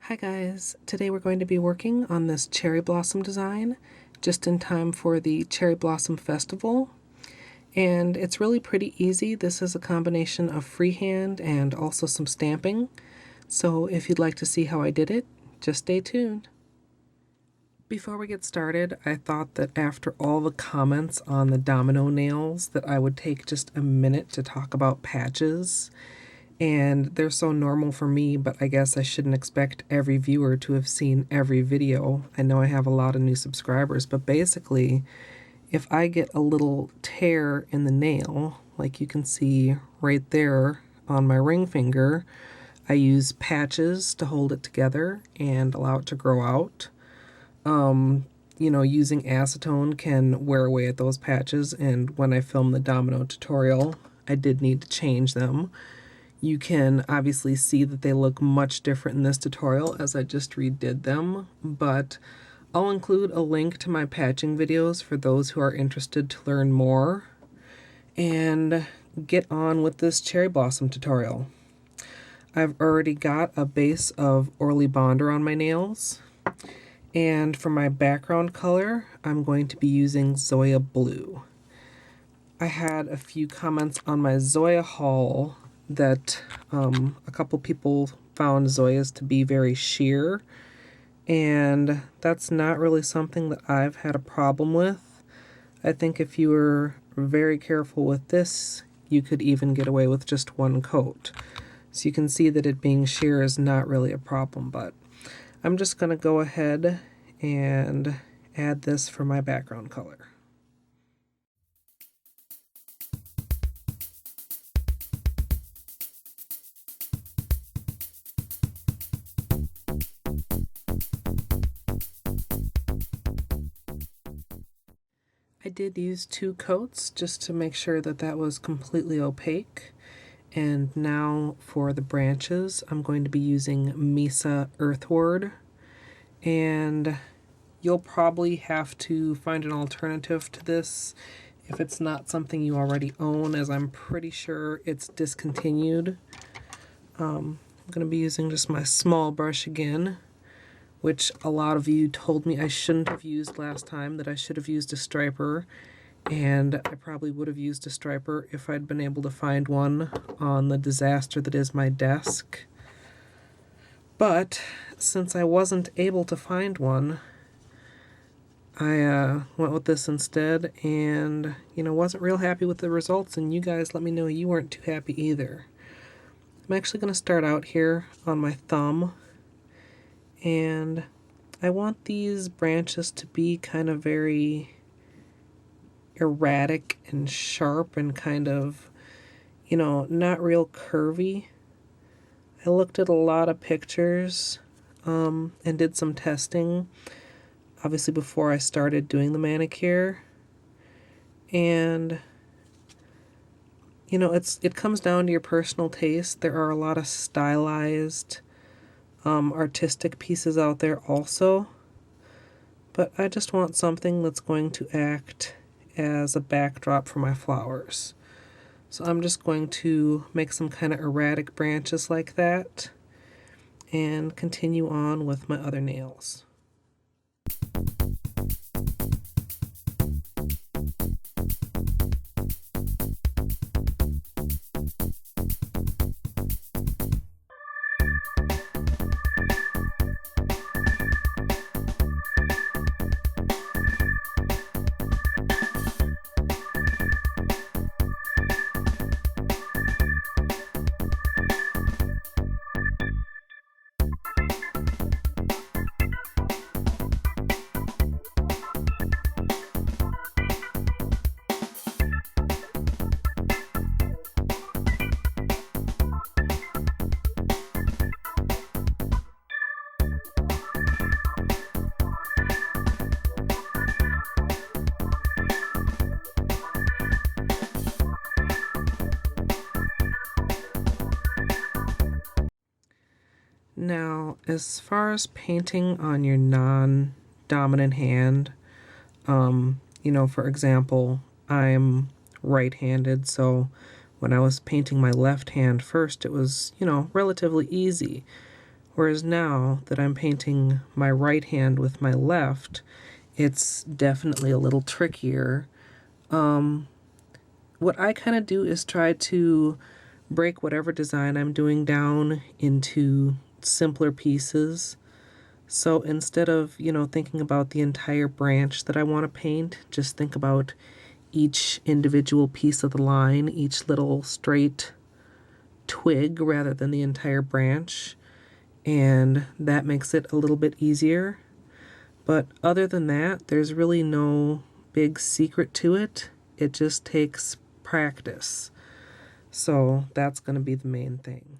Hi guys, today we're going to be working on this cherry blossom design just in time for the Cherry Blossom Festival, and it's really pretty easy. This is a combination of freehand and also some stamping, so if you'd like to see how I did it, just stay tuned. Before we get started, I thought that after all the comments on the domino nails that I would take just a minute to talk about patches. And they're so normal for me, but I guess I shouldn't expect every viewer to have seen every video. I know I have a lot of new subscribers, but basically, if I get a little tear in the nail, like you can see right there on my ring finger, I use patches to hold it together and allow it to grow out. Using acetone can wear away at those patches, and when I filmed the domino tutorial, I did need to change them. You can obviously see that they look much different in this tutorial as I just redid them, but I'll include a link to my patching videos for those who are interested to learn more and get on with this cherry blossom tutorial. I've already got a base of Orly Bonder on my nails, and for my background color, I'm going to be using Zoya Blue. I had a few comments on my Zoya haul that a couple people found Zoyas to be very sheer, and that's not really something that I've had a problem with. I think if you were very careful with this, you could even get away with just one coat. So you can see that it being sheer is not really a problem, but I'm just going to go ahead and add this for my background color. I did use 2 coats just to make sure that that was completely opaque. And now for the branches, I'm going to be using Misa Earthward. And you'll probably have to find an alternative to this if it's not something you already own, as I'm pretty sure it's discontinued. I'm going to be using just my small brush again, which a lot of you told me I shouldn't have used last time, that I should have used a striper, and I probably would have used a striper if I'd been able to find one on the disaster that is my desk. But since I wasn't able to find one, I went with this instead, and wasn't real happy with the results, and you guys let me know you weren't too happy either. I'm actually going to start out here on my thumb, and I want these branches to be kind of very erratic and sharp and kind of, not real curvy. I looked at a lot of pictures and did some testing, obviously before I started doing the manicure. And, it comes down to your personal taste. There are a lot of stylized artistic pieces out there also, but I just want something that's going to act as a backdrop for my flowers. So I'm just going to make some kind of erratic branches like that and continue on with my other nails. Now, as far as painting on your non-dominant hand, for example, I'm right-handed, so when I was painting my left hand first, it was, relatively easy. Whereas now that I'm painting my right hand with my left, it's definitely a little trickier. What I kind of do is try to break whatever design I'm doing down into simpler pieces. So instead of, thinking about the entire branch that I want to paint, just think about each individual piece of the line, each little straight twig rather than the entire branch. And that makes it a little bit easier. But other than that, there's really no big secret to it. It just takes practice. So that's going to be the main thing.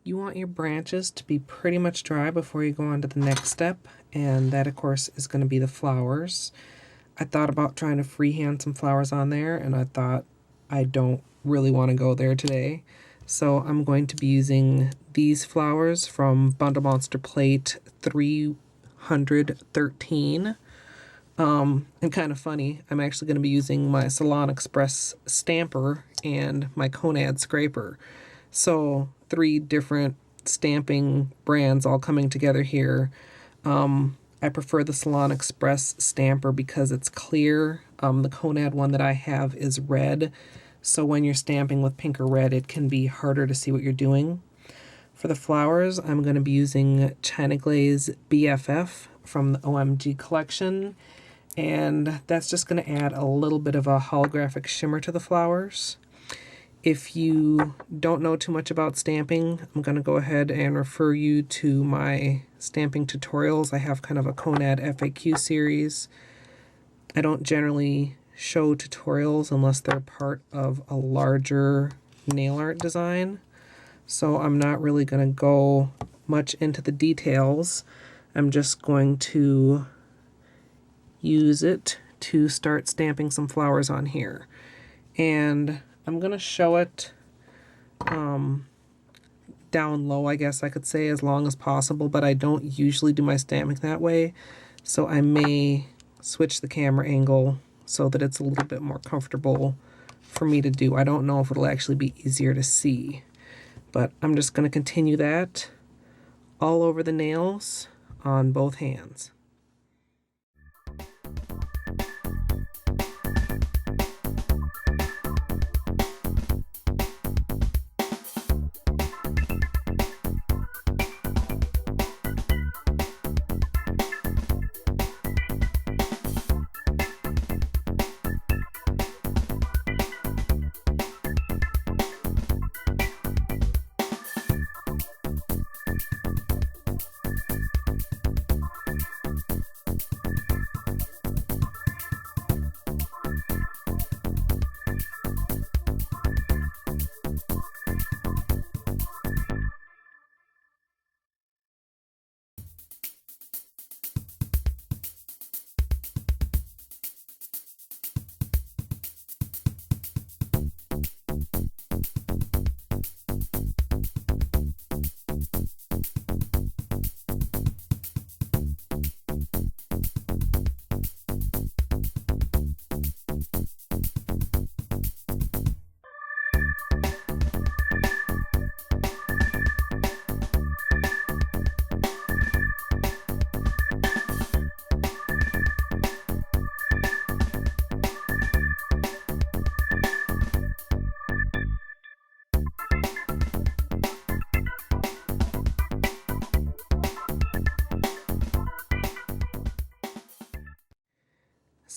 You want your branches to be pretty much dry before you go on to the next step, and that of course is going to be the flowers. I thought about trying to freehand some flowers on there, and I thought I don't really want to go there today. So I'm going to be using these flowers from Bundle Monster Plate 313. And kind of funny, I'm actually going to be using my Salon Express stamper and my Conad scraper. So 3 different stamping brands all coming together here. I prefer the Salon Express stamper because it's clear. The Conad one that I have is red, so when you're stamping with pink or red, it can be harder to see what you're doing. For the flowers, I'm going to be using China Glaze BFF from the OMG collection, and that's just going to add a little bit of a holographic shimmer to the flowers. If you don't know too much about stamping, I'm going to go ahead and refer you to my stamping tutorials. I have kind of a Conad FAQ series. I don't generally show tutorials unless they're part of a larger nail art design. So I'm not really going to go much into the details. I'm just going to use it to start stamping some flowers on here. And I'm going to show it down low, I guess I could say, as long as possible, but I don't usually do my stamping that way, so I may switch the camera angle so that it's a little bit more comfortable for me to do. I don't know if it'll actually be easier to see, but I'm just going to continue that all over the nails on both hands.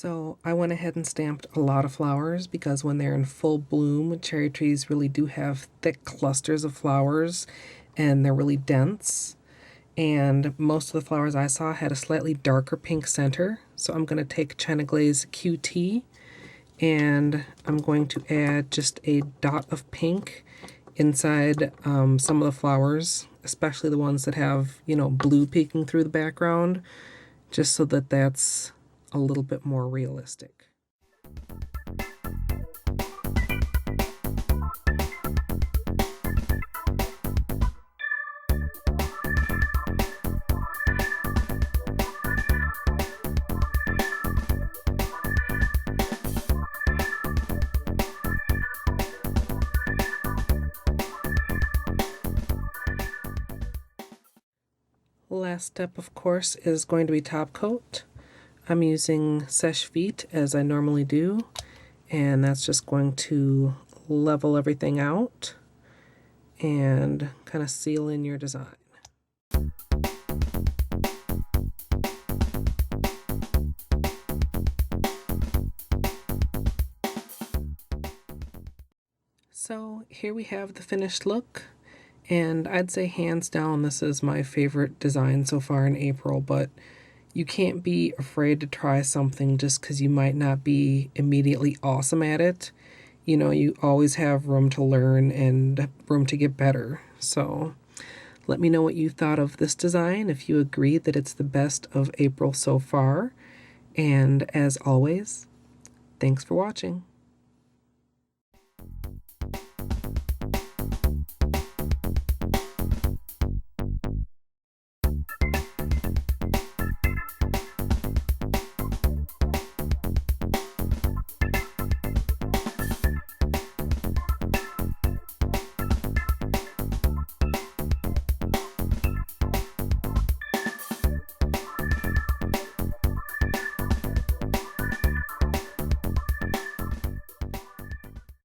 So I went ahead and stamped a lot of flowers because when they're in full bloom, cherry trees really do have thick clusters of flowers and they're really dense. And most of the flowers I saw had a slightly darker pink center. So I'm going to take China Glaze QT and I'm going to add just a dot of pink inside some of the flowers, especially the ones that have, blue peeking through the background, just so that that's a little bit more realistic. Last step, of course, is going to be top coat. I'm using Seche Vite as I normally do, and that's just going to level everything out and kind of seal in your design. So here we have the finished look. And I'd say hands down this is my favorite design so far in April, but you can't be afraid to try something just because you might not be immediately awesome at it. You always have room to learn and room to get better. So let me know what you thought of this design, if you agree that it's the best of April so far. And as always, thanks for watching.